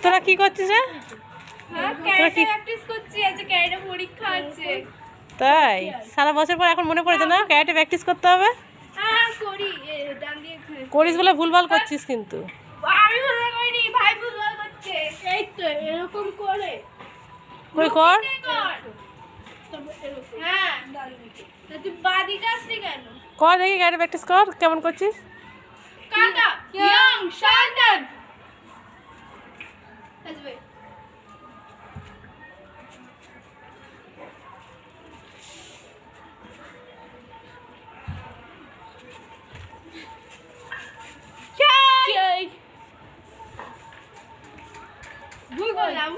তোরা কি করছিস রে? তাই সারা বছর পর এখন মনে পড়েছে না ক্যারাটে প্র্যাকটিস করতে হবে? করিস বলে ভুলভাল করছিস কিন্তু। কই কর। কর দেখি ক্যারাটে প্র্যাকটিস কর, কেমন করছিস? ভুল করলাম।